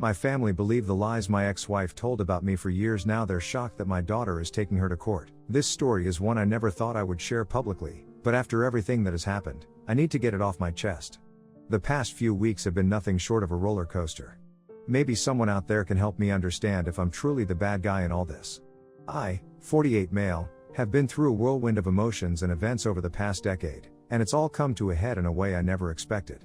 My family believe the lies my ex-wife told about me for years now. They're shocked that my daughter is taking her to court. This story is one I never thought I would share publicly, but after everything that has happened, I need to get it off my chest. The past few weeks have been nothing short of a roller coaster. Maybe someone out there can help me understand if I'm truly the bad guy in all this. I, 48 male, have been through a whirlwind of emotions and events over the past decade, and it's all come to a head in a way I never expected.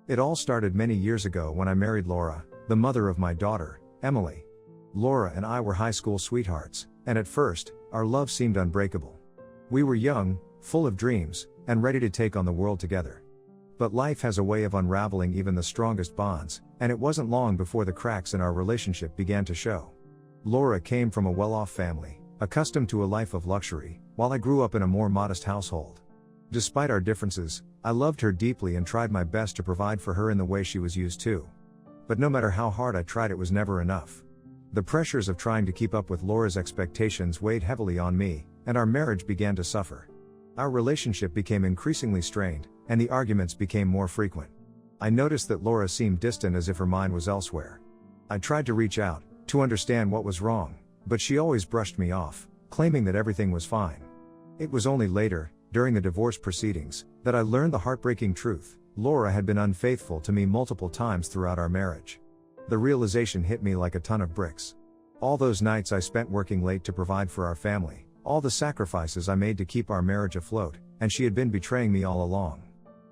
It all started many years ago when I married Laura, the mother of my daughter, Emily. Laura and I were high school sweethearts, and at first, our love seemed unbreakable. We were young, full of dreams, and ready to take on the world together. But life has a way of unraveling even the strongest bonds, and it wasn't long before the cracks in our relationship began to show. Laura came from a well-off family, accustomed to a life of luxury, while I grew up in a more modest household. Despite our differences, I loved her deeply and tried my best to provide for her in the way she was used to. But no matter how hard I tried, it was never enough. The pressures of trying to keep up with Laura's expectations weighed heavily on me, and our marriage began to suffer. Our relationship became increasingly strained, and the arguments became more frequent. I noticed that Laura seemed distant, as if her mind was elsewhere. I tried to reach out, to understand what was wrong, but she always brushed me off, claiming that everything was fine. It was only later, during the divorce proceedings, that I learned the heartbreaking truth. Laura had been unfaithful to me multiple times throughout our marriage. The realization hit me like a ton of bricks. All those nights I spent working late to provide for our family, all the sacrifices I made to keep our marriage afloat, and she had been betraying me all along.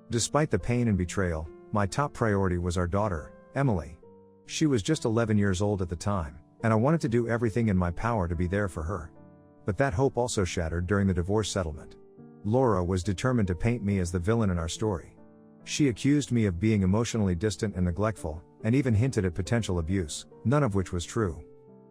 Despite the pain and betrayal, my top priority was our daughter, Emily. She was just 11 years old at the time, and I wanted to do everything in my power to be there for her. But that hope also shattered during the divorce settlement. Laura was determined to paint me as the villain in our story. She accused me of being emotionally distant and neglectful, and even hinted at potential abuse, none of which was true.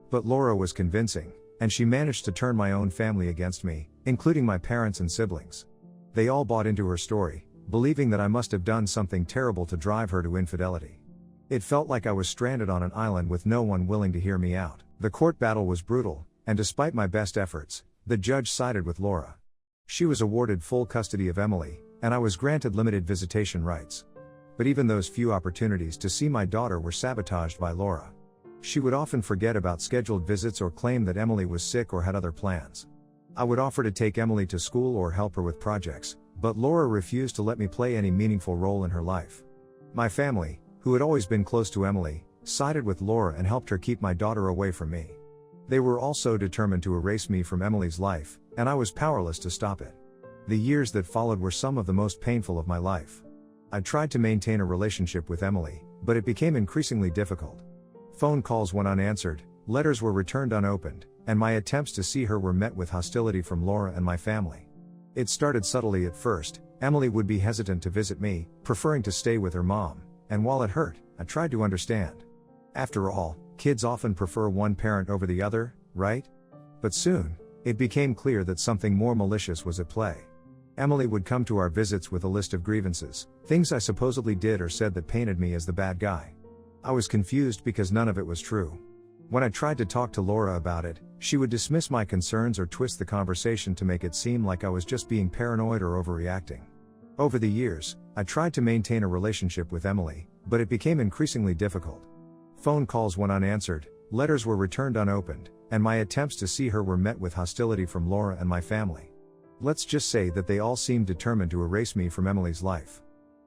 But Laura was convincing, and she managed to turn my own family against me, including my parents and siblings. They all bought into her story, believing that I must have done something terrible to drive her to infidelity. It felt like I was stranded on an island with no one willing to hear me out. The court battle was brutal, and despite my best efforts, the judge sided with Laura. She was awarded full custody of Emily, and I was granted limited visitation rights. But even those few opportunities to see my daughter were sabotaged by Laura. She would often forget about scheduled visits or claim that Emily was sick or had other plans. I would offer to take Emily to school or help her with projects, but Laura refused to let me play any meaningful role in her life. My family, who had always been close to Emily, sided with Laura and helped her keep my daughter away from me. They were also determined to erase me from Emily's life, and I was powerless to stop it. The years that followed were some of the most painful of my life. I tried to maintain a relationship with Emily, but it became increasingly difficult. Phone calls went unanswered, letters were returned unopened, and my attempts to see her were met with hostility from Laura and my family. It started subtly at first. Emily would be hesitant to visit me, preferring to stay with her mom, and while it hurt, I tried to understand. After all, kids often prefer one parent over the other, right? But soon, it became clear that something more malicious was at play. Emily would come to our visits with a list of grievances, things I supposedly did or said that painted me as the bad guy. I was confused because none of it was true. When I tried to talk to Laura about it, she would dismiss my concerns or twist the conversation to make it seem like I was just being paranoid or overreacting. Over the years, I tried to maintain a relationship with Emily, but it became increasingly difficult. Phone calls went unanswered, letters were returned unopened, and my attempts to see her were met with hostility from Laura and my family. Let's just say that they all seemed determined to erase me from Emily's life.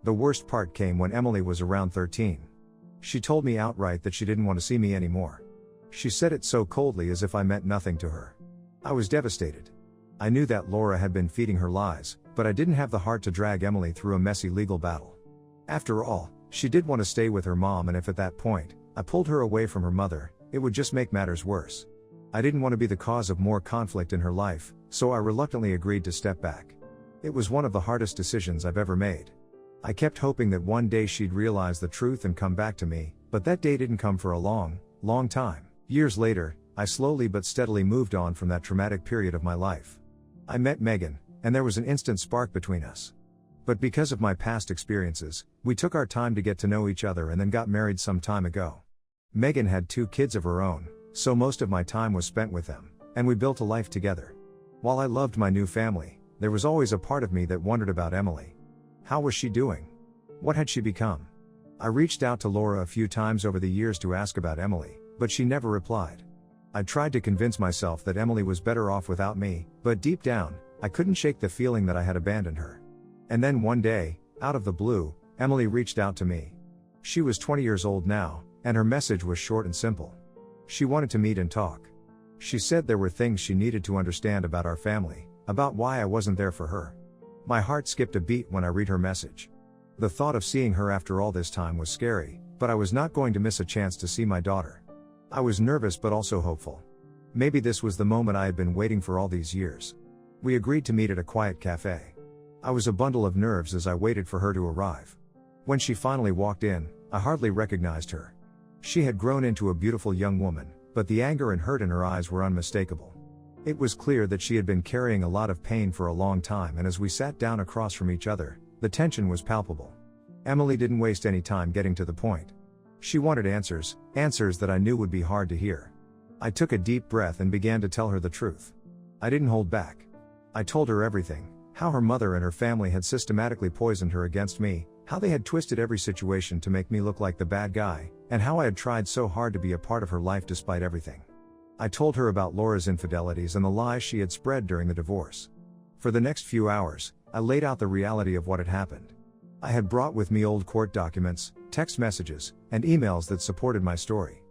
The worst part came when Emily was around 13. She told me outright that she didn't want to see me anymore. She said it so coldly as if I meant nothing to her. I was devastated. I knew that Laura had been feeding her lies, but I didn't have the heart to drag Emily through a messy legal battle. After all, she did want to stay with her mom, and if at that point, I pulled her away from her mother, it would just make matters worse. I didn't want to be the cause of more conflict in her life, so I reluctantly agreed to step back. It was one of the hardest decisions I've ever made. I kept hoping that one day she'd realize the truth and come back to me, but that day didn't come for a long, long time. Years later, I slowly but steadily moved on from that traumatic period of my life. I met Megan, and there was an instant spark between us. But because of my past experiences, we took our time to get to know each other and then got married some time ago. Megan had 2 kids of her own, so most of my time was spent with them, and we built a life together. While I loved my new family, there was always a part of me that wondered about Emily. How was she doing? What had she become? I reached out to Laura a few times over the years to ask about Emily, but she never replied. I tried to convince myself that Emily was better off without me, but deep down, I couldn't shake the feeling that I had abandoned her. And then one day, out of the blue, Emily reached out to me. She was 20 years old now, and her message was short and simple. She wanted to meet and talk. She said there were things she needed to understand about our family, about why I wasn't there for her. My heart skipped a beat when I read her message. The thought of seeing her after all this time was scary, but I was not going to miss a chance to see my daughter. I was nervous but also hopeful. Maybe this was the moment I had been waiting for all these years. We agreed to meet at a quiet cafe. I was a bundle of nerves as I waited for her to arrive. When she finally walked in, I hardly recognized her. She had grown into a beautiful young woman, but the anger and hurt in her eyes were unmistakable. It was clear that she had been carrying a lot of pain for a long time, and as we sat down across from each other, the tension was palpable. Emily didn't waste any time getting to the point. She wanted answers that I knew would be hard to hear. I took a deep breath and began to tell her the truth. I didn't hold back. I told her everything, how her mother and her family had systematically poisoned her against me, how they had twisted every situation to make me look like the bad guy, and how I had tried so hard to be a part of her life despite everything. I told her about Laura's infidelities and the lies she had spread during the divorce. For the next few hours, I laid out the reality of what had happened. I had brought with me old court documents, text messages, and emails that supported my story.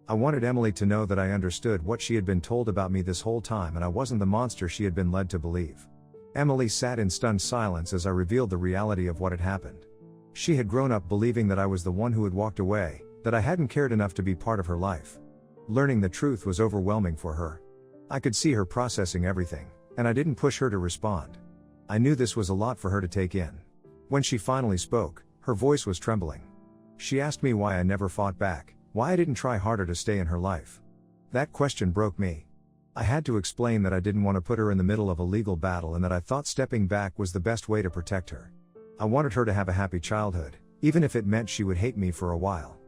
I wanted Emily to know that I understood what she had been told about me this whole time and I wasn't the monster she had been led to believe. Emily sat in stunned silence as I revealed the reality of what had happened. She had grown up believing that I was the one who had walked away, that I hadn't cared enough to be part of her life. Learning the truth was overwhelming for her. I could see her processing everything, and I didn't push her to respond. I knew this was a lot for her to take in. When she finally spoke, her voice was trembling. She asked me why I never fought back, why I didn't try harder to stay in her life. That question broke me. I had to explain that I didn't want to put her in the middle of a legal battle and that I thought stepping back was the best way to protect her. I wanted her to have a happy childhood, even if it meant she would hate me for a while.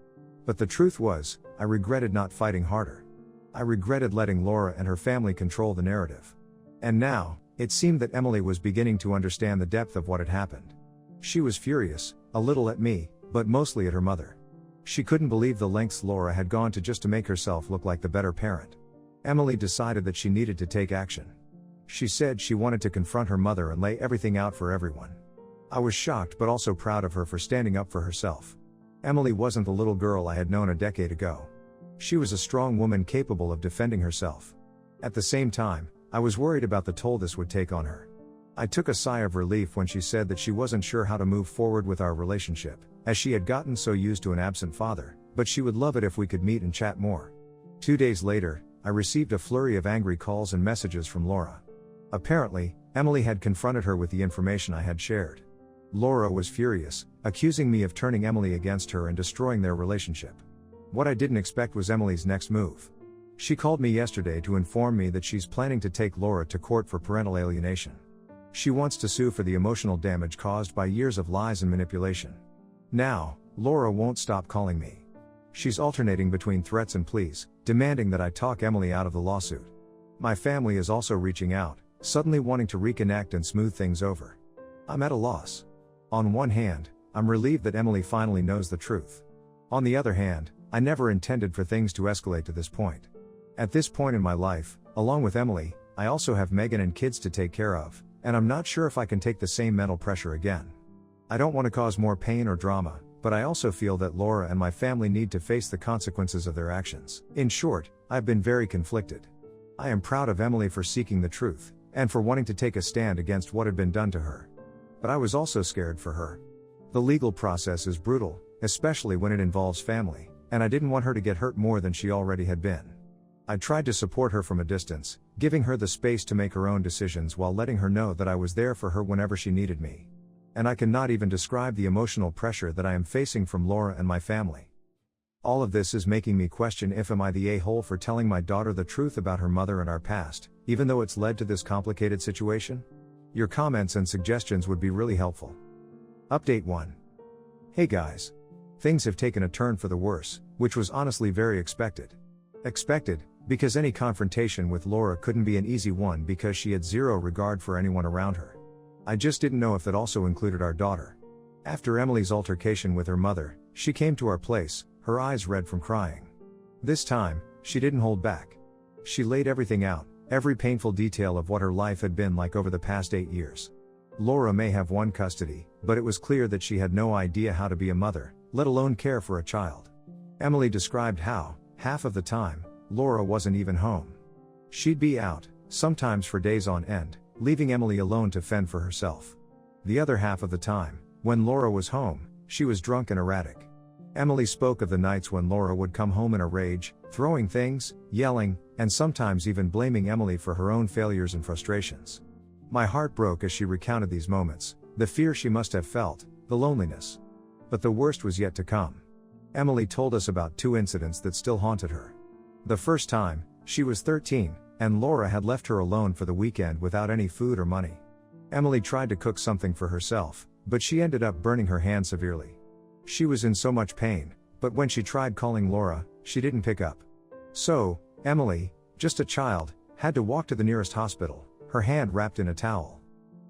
But the truth was, I regretted not fighting harder. I regretted letting Laura and her family control the narrative. And now, it seemed that Emily was beginning to understand the depth of what had happened. She was furious, a little at me, but mostly at her mother. She couldn't believe the lengths Laura had gone to just to make herself look like the better parent. Emily decided that she needed to take action. She said she wanted to confront her mother and lay everything out for everyone. I was shocked but also proud of her for standing up for herself. Emily wasn't the little girl I had known a decade ago. She was a strong woman capable of defending herself. At the same time, I was worried about the toll this would take on her. I took a sigh of relief when she said that she wasn't sure how to move forward with our relationship, as she had gotten so used to an absent father, but she would love it if we could meet and chat more. 2 days later, I received a flurry of angry calls and messages from Laura. Apparently, Emily had confronted her with the information I had shared. Laura was furious, accusing me of turning Emily against her and destroying their relationship. What I didn't expect was Emily's next move. She called me yesterday to inform me that she's planning to take Laura to court for parental alienation. She wants to sue for the emotional damage caused by years of lies and manipulation. Now, Laura won't stop calling me. She's alternating between threats and pleas, demanding that I talk Emily out of the lawsuit. My family is also reaching out, suddenly wanting to reconnect and smooth things over. I'm at a loss. On one hand, I'm relieved that Emily finally knows the truth. On the other hand, I never intended for things to escalate to this point. At this point in my life, along with Emily, I also have Megan and kids to take care of, and I'm not sure if I can take the same mental pressure again. I don't want to cause more pain or drama, but I also feel that Laura and my family need to face the consequences of their actions. In short, I've been very conflicted. I am proud of Emily for seeking the truth, and for wanting to take a stand against what had been done to her. But I was also scared for her. The legal process is brutal, especially when it involves family, and I didn't want her to get hurt more than she already had been. I tried to support her from a distance, giving her the space to make her own decisions while letting her know that I was there for her whenever she needed me. And I cannot even describe the emotional pressure that I am facing from Laura and my family. All of this is making me question if am I the a-hole for telling my daughter the truth about her mother and our past, even though it's led to this complicated situation? Your comments and suggestions would be really helpful. Update 1. Hey guys. Things have taken a turn for the worse, which was honestly very expected. Expected, because any confrontation with Laura couldn't be an easy one because she had zero regard for anyone around her. I just didn't know if that also included our daughter. After Emily's altercation with her mother, She came to our place, her eyes red from crying. This time, she didn't hold back. She laid everything out, every painful detail of what her life had been like over the past 8 years. Laura may have won custody, but it was clear that she had no idea how to be a mother, let alone care for a child. Emily described how, half of the time, Laura wasn't even home. She'd be out, sometimes for days on end, leaving Emily alone to fend for herself. The other half of the time, when Laura was home, she was drunk and erratic. Emily spoke of the nights when Laura would come home in a rage, throwing things, yelling, and sometimes even blaming Emily for her own failures and frustrations. My heart broke as she recounted these moments, the fear she must have felt, the loneliness. But the worst was yet to come. Emily told us about 2 incidents that still haunted her. The first time, she was 13, and Laura had left her alone for the weekend without any food or money. Emily tried to cook something for herself, but she ended up burning her hand severely. She was in so much pain, but when she tried calling Laura, she didn't pick up. So, Emily, just a child, had to walk to the nearest hospital, her hand wrapped in a towel.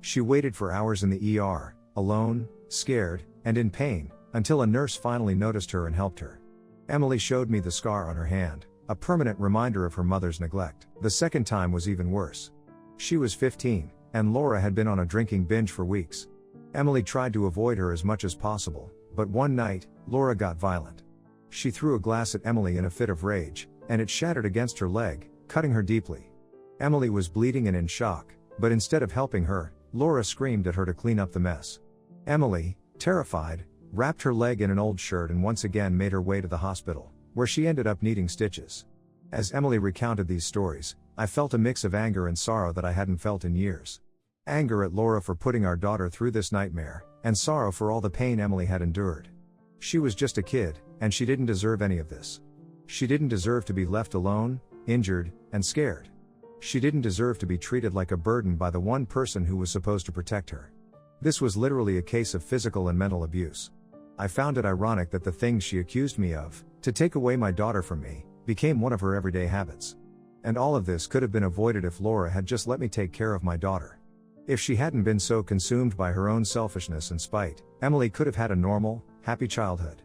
She waited for hours in the ER, alone, scared, and in pain, until a nurse finally noticed her and helped her. Emily showed me the scar on her hand, a permanent reminder of her mother's neglect. The second time was even worse. She was 15, and Laura had been on a drinking binge for weeks. Emily tried to avoid her as much as possible, but one night, Laura got violent. She threw a glass at Emily in a fit of rage, and it shattered against her leg, cutting her deeply. Emily was bleeding and in shock, but instead of helping her, Laura screamed at her to clean up the mess. Emily, terrified, wrapped her leg in an old shirt and once again made her way to the hospital, where she ended up needing stitches. As Emily recounted these stories, I felt a mix of anger and sorrow that I hadn't felt in years. Anger at Laura for putting our daughter through this nightmare, and sorrow for all the pain Emily had endured. She was just a kid, and she didn't deserve any of this. She didn't deserve to be left alone, injured, and scared. She didn't deserve to be treated like a burden by the one person who was supposed to protect her. This was literally a case of physical and mental abuse. I found it ironic that the things she accused me of, to take away my daughter from me, became one of her everyday habits. And all of this could have been avoided if Laura had just let me take care of my daughter. If she hadn't been so consumed by her own selfishness and spite, Emily could have had a normal, happy childhood.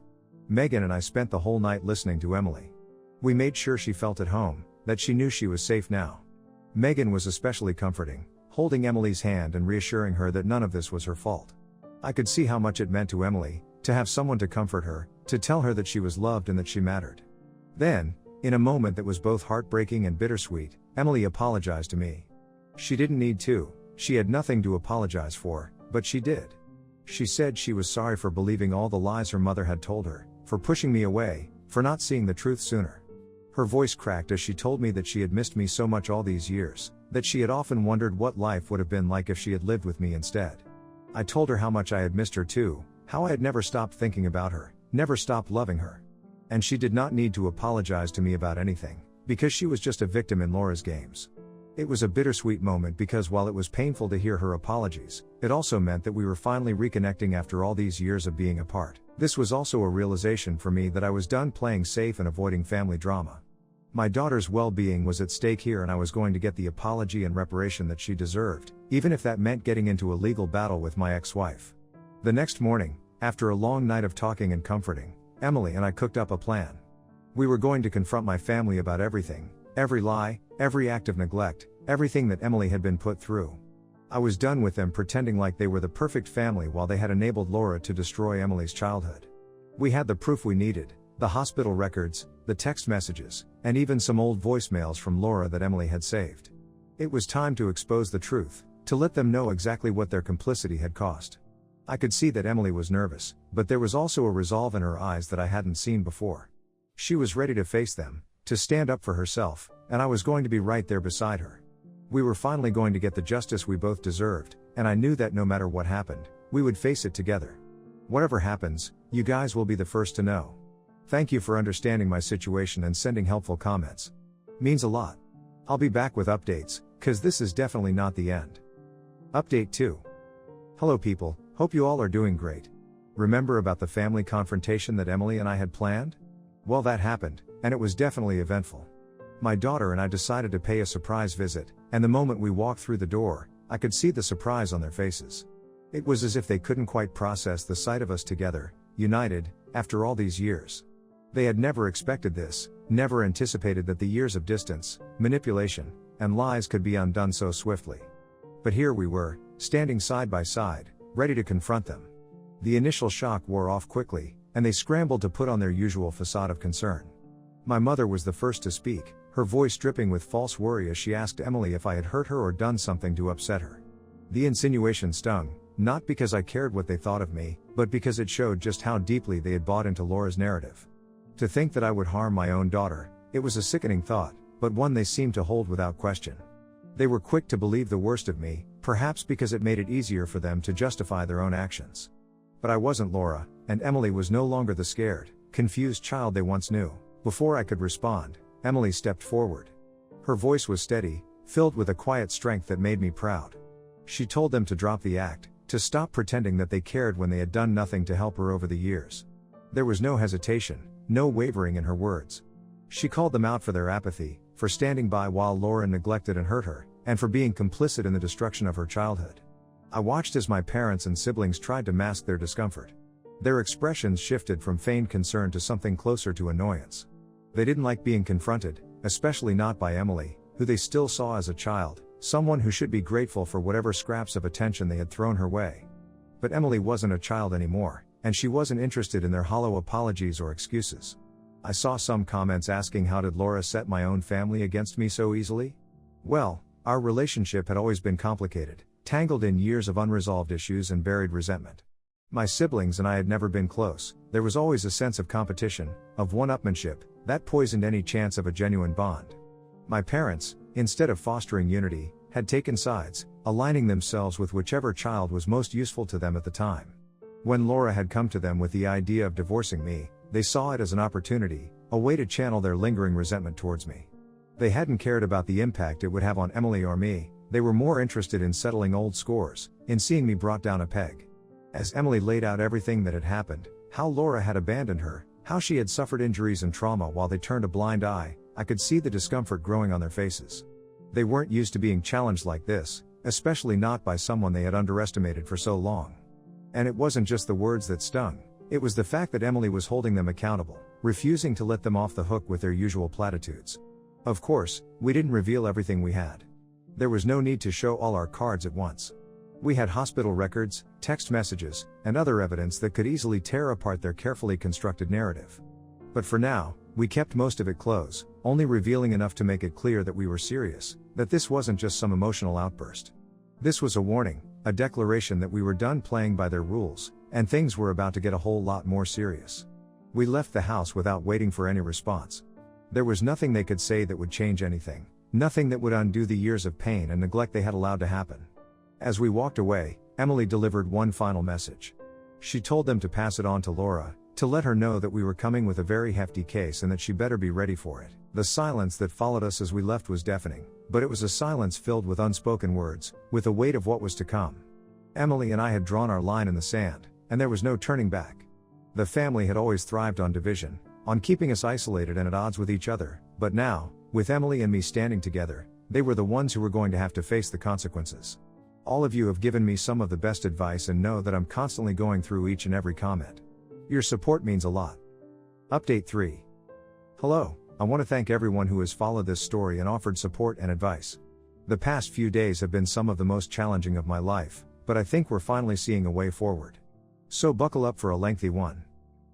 Megan and I spent the whole night listening to Emily. We made sure she felt at home, that she knew she was safe now. Megan was especially comforting, holding Emily's hand and reassuring her that none of this was her fault. I could see how much it meant to Emily, to have someone to comfort her, to tell her that she was loved and that she mattered. Then, in a moment that was both heartbreaking and bittersweet, Emily apologized to me. She didn't need to, she had nothing to apologize for, but she did. She said she was sorry for believing all the lies her mother had told her, for pushing me away, for not seeing the truth sooner. Her voice cracked as she told me that she had missed me so much all these years, that she had often wondered what life would have been like if she had lived with me instead. I told her how much I had missed her too, how I had never stopped thinking about her, never stopped loving her. And she did not need to apologize to me about anything, because she was just a victim in Laura's games. It was a bittersweet moment because while it was painful to hear her apologies, it also meant that we were finally reconnecting after all these years of being apart. This was also a realization for me that I was done playing safe and avoiding family drama. My daughter's well-being was at stake here and I was going to get the apology and reparation that she deserved, even if that meant getting into a legal battle with my ex-wife. The next morning, after a long night of talking and comforting, Emily and I cooked up a plan. We were going to confront my family about everything, every lie, every act of neglect, everything that Emily had been put through. I was done with them pretending like they were the perfect family while they had enabled Laura to destroy Emily's childhood. We had the proof we needed, the hospital records, the text messages, and even some old voicemails from Laura that Emily had saved. It was time to expose the truth, to let them know exactly what their complicity had cost. I could see that Emily was nervous, but there was also a resolve in her eyes that I hadn't seen before. She was ready to face them, to stand up for herself, and I was going to be right there beside her. We were finally going to get the justice we both deserved, and I knew that no matter what happened, we would face it together. Whatever happens, you guys will be the first to know. Thank you for understanding my situation and sending helpful comments. Means a lot. I'll be back with updates, cause this is definitely not the end. Update 2. Hello people, hope you all are doing great. Remember about the family confrontation that Emily and I had planned? Well, that happened, and it was definitely eventful. My daughter and I decided to pay a surprise visit, and the moment we walked through the door, I could see the surprise on their faces. It was as if they couldn't quite process the sight of us together, united, after all these years. They had never expected this, never anticipated that the years of distance, manipulation, and lies could be undone so swiftly. But here we were, standing side by side, ready to confront them. The initial shock wore off quickly, and they scrambled to put on their usual facade of concern. My mother was the first to speak, her voice dripping with false worry as she asked Emily if I had hurt her or done something to upset her. The insinuation stung, not because I cared what they thought of me, but because it showed just how deeply they had bought into Laura's narrative. To think that I would harm my own daughter, it was a sickening thought, but one they seemed to hold without question. They were quick to believe the worst of me, perhaps because it made it easier for them to justify their own actions. But I wasn't Laura, and Emily was no longer the scared, confused child they once knew. Before I could respond, Emily stepped forward. Her voice was steady, filled with a quiet strength that made me proud. She told them to drop the act, to stop pretending that they cared when they had done nothing to help her over the years. There was no hesitation, no wavering in her words. She called them out for their apathy, for standing by while Laura neglected and hurt her, and for being complicit in the destruction of her childhood. I watched as my parents and siblings tried to mask their discomfort. Their expressions shifted from feigned concern to something closer to annoyance. They didn't like being confronted, especially not by Emily, who they still saw as a child, someone who should be grateful for whatever scraps of attention they had thrown her way. But Emily wasn't a child anymore, and she wasn't interested in their hollow apologies or excuses. I saw some comments asking how did Laura set my own family against me so easily? Well, our relationship had always been complicated, tangled in years of unresolved issues and buried resentment. My siblings and I had never been close. There was always a sense of competition, of one-upmanship, that poisoned any chance of a genuine bond. My parents, instead of fostering unity, had taken sides, aligning themselves with whichever child was most useful to them at the time. When Laura had come to them with the idea of divorcing me, they saw it as an opportunity, a way to channel their lingering resentment towards me. They hadn't cared about the impact it would have on Emily or me, they were more interested in settling old scores, in seeing me brought down a peg. As Emily laid out everything that had happened, how Laura had abandoned her, how she had suffered injuries and trauma while they turned a blind eye, I could see the discomfort growing on their faces. They weren't used to being challenged like this, especially not by someone they had underestimated for so long. And it wasn't just the words that stung, it was the fact that Emily was holding them accountable, refusing to let them off the hook with their usual platitudes. Of course, we didn't reveal everything we had. There was no need to show all our cards at once. We had hospital records, text messages, and other evidence that could easily tear apart their carefully constructed narrative. But for now, we kept most of it close, only revealing enough to make it clear that we were serious, that this wasn't just some emotional outburst. This was a warning, a declaration that we were done playing by their rules, and things were about to get a whole lot more serious. We left the house without waiting for any response. There was nothing they could say that would change anything, nothing that would undo the years of pain and neglect they had allowed to happen. As we walked away, Emily delivered one final message. She told them to pass it on to Laura, to let her know that we were coming with a very hefty case and that she better be ready for it. The silence that followed us as we left was deafening, but it was a silence filled with unspoken words, with the weight of what was to come. Emily and I had drawn our line in the sand, and there was no turning back. The family had always thrived on division, on keeping us isolated and at odds with each other, but now, with Emily and me standing together, they were the ones who were going to have to face the consequences. All of you have given me some of the best advice and know that I'm constantly going through each and every comment. Your support means a lot. Update 3. Hello, I want to thank everyone who has followed this story and offered support and advice. The past few days have been some of the most challenging of my life, but I think we're finally seeing a way forward. So buckle up for a lengthy one.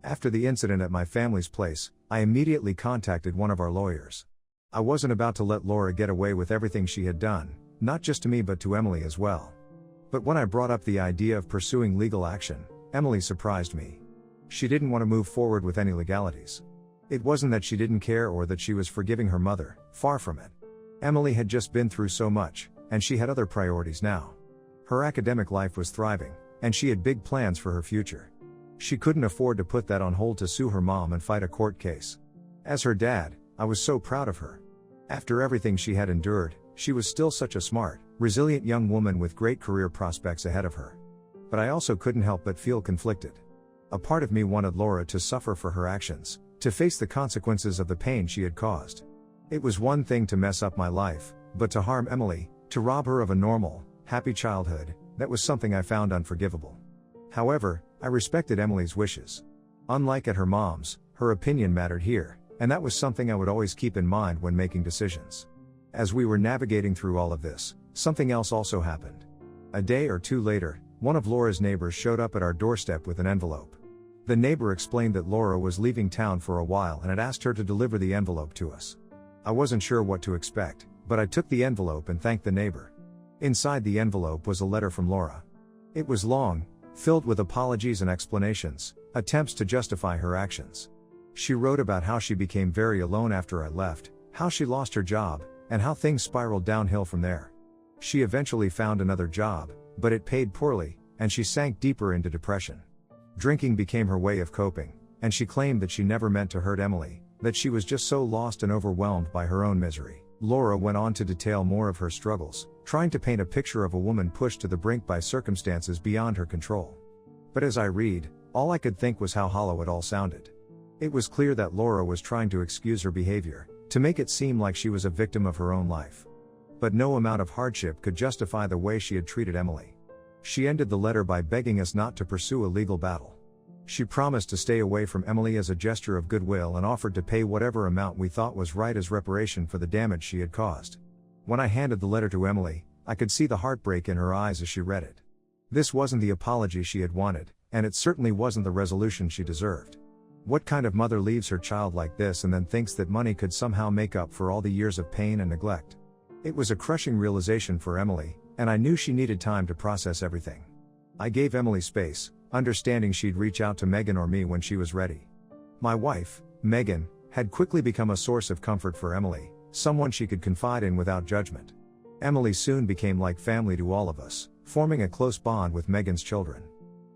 After the incident at my family's place, I immediately contacted one of our lawyers. I wasn't about to let Laura get away with everything she had done, not just to me but to Emily as well. But when I brought up the idea of pursuing legal action, Emily surprised me. She didn't want to move forward with any legalities. It wasn't that she didn't care or that she was forgiving her mother, far from it. Emily had just been through so much, and she had other priorities now. Her academic life was thriving, and she had big plans for her future. She couldn't afford to put that on hold to sue her mom and fight a court case. As her dad, I was so proud of her. After everything she had endured, she was still such a smart, resilient young woman with great career prospects ahead of her. But I also couldn't help but feel conflicted. A part of me wanted Laura to suffer for her actions, to face the consequences of the pain she had caused. It was one thing to mess up my life, but to harm Emily, to rob her of a normal, happy childhood, that was something I found unforgivable. However, I respected Emily's wishes. Unlike at her mom's, her opinion mattered here, and that was something I would always keep in mind when making decisions. As we were navigating through all of this, something else also happened. A day or two later, one of Laura's neighbors showed up at our doorstep with an envelope. The neighbor explained that Laura was leaving town for a while and had asked her to deliver the envelope to us. I wasn't sure what to expect, but I took the envelope and thanked the neighbor. Inside the envelope was a letter from Laura. It was long, filled with apologies and explanations, attempts to justify her actions. She wrote about how she became very alone after I left, how she lost her job, and how things spiraled downhill from there. She eventually found another job, but it paid poorly, and she sank deeper into depression. Drinking became her way of coping, and she claimed that she never meant to hurt Emily, that she was just so lost and overwhelmed by her own misery. Laura went on to detail more of her struggles, trying to paint a picture of a woman pushed to the brink by circumstances beyond her control. But as I read, all I could think was how hollow it all sounded. It was clear that Laura was trying to excuse her behavior, to make it seem like she was a victim of her own life. But no amount of hardship could justify the way she had treated Emily. She ended the letter by begging us not to pursue a legal battle. She promised to stay away from Emily as a gesture of goodwill and offered to pay whatever amount we thought was right as reparation for the damage she had caused. When I handed the letter to Emily, I could see the heartbreak in her eyes as she read it. This wasn't the apology she had wanted, and it certainly wasn't the resolution she deserved. What kind of mother leaves her child like this and then thinks that money could somehow make up for all the years of pain and neglect? It was a crushing realization for Emily, and I knew she needed time to process everything. I gave Emily space, understanding she'd reach out to Megan or me when she was ready. My wife, Megan, had quickly become a source of comfort for Emily, someone she could confide in without judgment. Emily soon became like family to all of us, forming a close bond with Megan's children.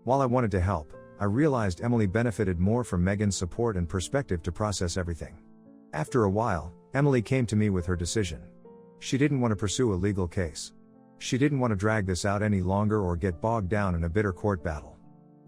While I wanted to help, I realized Emily benefited more from Megan's support and perspective to process everything. After a while, Emily came to me with her decision. She didn't want to pursue a legal case. She didn't want to drag this out any longer or get bogged down in a bitter court battle.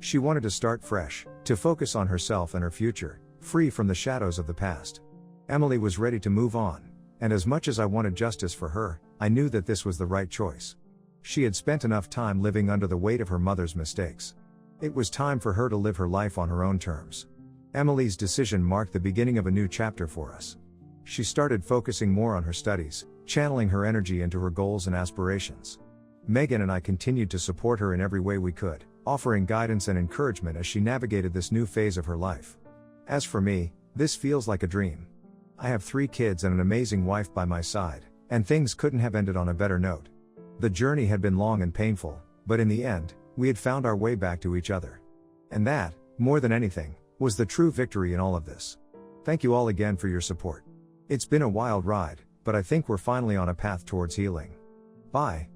She wanted to start fresh, to focus on herself and her future, free from the shadows of the past. Emily was ready to move on, and as much as I wanted justice for her, I knew that this was the right choice. She had spent enough time living under the weight of her mother's mistakes. It was time for her to live her life on her own terms. Emily's decision marked the beginning of a new chapter for us. She started focusing more on her studies, channeling her energy into her goals and aspirations. Megan and I continued to support her in every way we could, offering guidance and encouragement as she navigated this new phase of her life. As for me, this feels like a dream. I have 3 kids and an amazing wife by my side, and things couldn't have ended on a better note. The journey had been long and painful, but in the end, we had found our way back to each other. And that, more than anything, was the true victory in all of this. Thank you all again for your support. It's been a wild ride, but I think we're finally on a path towards healing. Bye.